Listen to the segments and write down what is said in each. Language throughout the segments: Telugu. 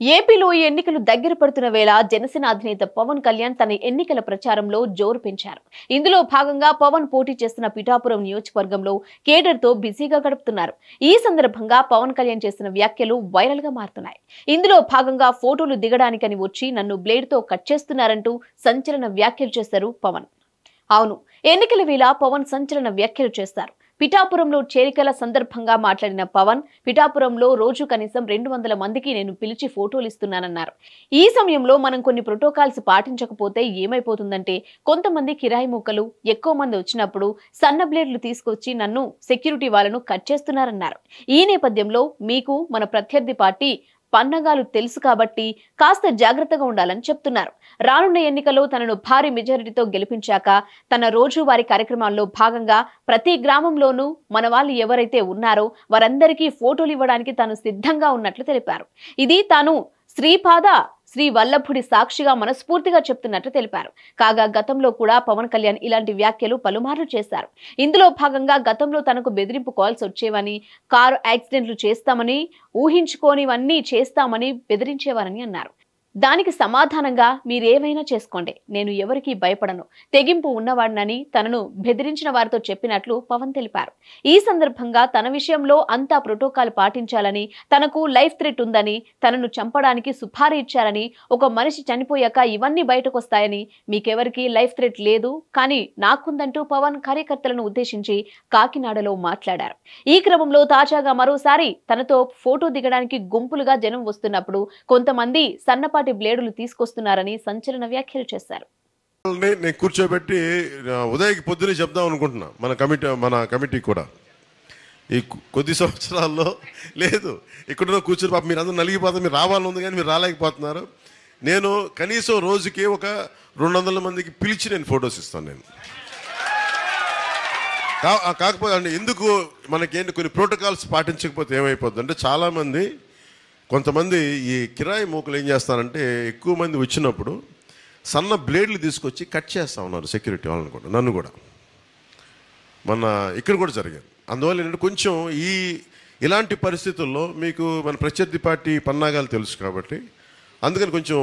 ఏపీలో ఎన్నికలు దగ్గర పడుతున్న వేళ జనసేన అధినేత పవన్ కళ్యాణ్ తన ఎన్నికల ప్రచారంలో జోరు పెంచారు. ఇందులో భాగంగా పవన్ పోటీ చేస్తున్న పిఠాపురం నియోజకవర్గంలో కేడర్ తో బిజీగా గడుపుతున్నారు. ఈ సందర్భంగా పవన్ కళ్యాణ్ చేసిన వ్యాఖ్యలు వైరల్ గా మారుతున్నాయి. ఇందులో భాగంగా ఫోటోలు దిగడానికని వచ్చి నన్ను బ్లేడ్ తో కట్ చేస్తున్నారంటూ సంచలన వ్యాఖ్యలు చేశారు పవన్. అవును, ఎన్నికల వేళ పవన్ సంచలన వ్యాఖ్యలు చేస్తారు. పిఠాపురంలో చేరికల సందర్భంగా మాట్లాడిన పవన్, పిఠాపురంలో రోజు కనీసం 200 మందికి నేను పిలిచి ఫోటోలు ఇస్తున్నానన్నారు. ఈ సమయంలో మనం కొన్ని ప్రోటోకాల్స్ పాటించకపోతే ఏమైపోతుందంటే కొంతమంది కిరాయి ముక్కలు ఎక్కువ మంది వచ్చినప్పుడు సన్న బ్లేడ్లు తీసుకొచ్చి నన్ను సెక్యూరిటీ వాళ్ళను కట్ చేస్తున్నారన్నారు. ఈ నేపథ్యంలో మీకు మన ప్రత్యర్థి పార్టీ పన్నగాలు తెలుసు కాబట్టి కాస్త జాగ్రత్తగా ఉండాలని చెప్తున్నారు. రానున్న ఎన్నికల్లో తనను భారీ మెజారిటీతో గెలిపించాక తన రోజువారీ కార్యక్రమాల్లో భాగంగా ప్రతి గ్రామంలోనూ మన వాళ్ళు ఎవరైతే ఉన్నారో వారందరికీ ఫోటోలు ఇవ్వడానికి తాను సిద్ధంగా ఉన్నట్లు తెలిపారు. ఇది తాను శ్రీ వల్లభుడి సాక్షిగా మనస్ఫూర్తిగా చెప్తున్నట్లు తెలిపారు. కాగా గతంలో కూడా పవన్ కళ్యాణ్ ఇలాంటి వ్యాఖ్యలు పలుమార్లు చేశారు. ఇందులో భాగంగా గతంలో తనకు బెదిరింపు కాల్స్ వచ్చేవని, కారు యాక్సిడెంట్లు చేస్తామని, ఊహించుకోనివన్నీ చేస్తామని బెదిరించేవారని అన్నారు. దానికి సమాధానంగా మీరేమైనా చేసుకోండి, నేను ఎవరికీ భయపడను, తెగింపు ఉన్నవాడినని తనను బెదిరించిన వారితో చెప్పినట్లు పవన్ తెలిపారు. ఈ సందర్భంగా తన విషయంలో అంతా ప్రోటోకాల్ పాటించాలని, తనకు లైఫ్ థ్రెట్ ఉందని, తనను చంపడానికి సుపారీ ఇచ్చారని, ఒక మనిషి చనిపోయాక ఇవన్నీ బయటకు వస్తాయని, మీకెవరికీ లైఫ్ థ్రెట్ లేదు కానీ నాకుందంటూ పవన్ కార్యకర్తలను ఉద్దేశించి కాకినాడలో మాట్లాడారు. ఈ క్రమంలో తాజాగా మరోసారి తనతో ఫోటో దిగడానికి గుంపులుగా జనం వస్తున్నప్పుడు కొంతమంది సన్నపాటి బ్లేడులు తీసుకొస్తున్నారని సంచలన వ్యాఖ్యలు చేశారు. నేను కూర్చోబెట్టి ఉదయకి పొద్దునే చెప్దాం అనుకుంటున్నా మన కమిటీ కూడా. ఈ కొద్ది సంవత్సరాల్లో లేదు ఇక్కడ కూర్చొని పాప మీరు అందరూ నలిగిపోతారు, మీరు రావాలని ఉంది కానీ మీరు రాలేకపోతున్నారు. నేను కనీసం రోజుకి ఒక 200 మందికి పిలిచి నేను ఫొటోస్ ఇస్తాను. నేను కాకపోతే అంటే ఎందుకు మనకేంటి కొన్ని ప్రోటోకాల్స్ పాటించకపోతే ఏమైపోతుంది అంటే చాలామంది కొంతమంది ఈ కిరాయి మూకలు ఏం చేస్తారంటే ఎక్కువ మంది వచ్చినప్పుడు సన్న బ్లేడ్లు తీసుకొచ్చి కట్ చేస్తూ ఉన్నారు సెక్యూరిటీ వాళ్ళని కూడా, నన్ను కూడా. మన ఇక్కడ కూడా జరిగింది. అందువల్ల ఏంటంటే కొంచెం ఇలాంటి పరిస్థితుల్లో మీకు మన ప్రత్యర్థి పార్టీ పన్నాగాలు తెలుసు కాబట్టి అందుకని కొంచెం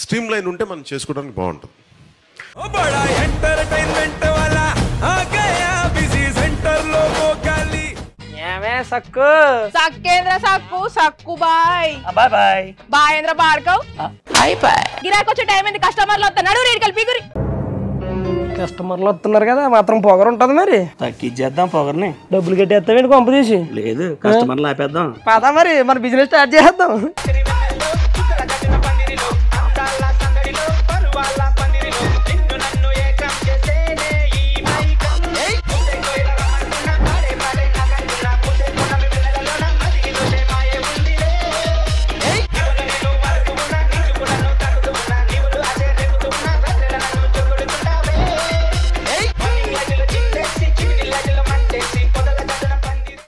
స్ట్రీమ్ లైన్ ఉంటే మనం చేసుకోవడానికి బాగుంటుంది. సక్కు సక్కేంద్ర సక్కు సక్కు బాయ్ బాయ్ బాయ్ బాయేంద్ర బాడ్కవ్ బాయ్ బాయ్. గిరాకి వచ్చే టైం ఏంది, కస్టమర్లు వస్తున్నాడు, రేటు కలిపి గురి. కస్టమర్లు వస్తున్నారు కదా, మాత్రం పొగరు ఉంటది మరి. తగ్గించేద్దాం పొగర్ని. డబ్బులు కట్టేస్తావేంటి కొంప తీసి? లేదు, కస్టమర్లు ఆపేద్దాం. పదా మరి మన బిజినెస్ స్టార్ట్ చేద్దాం.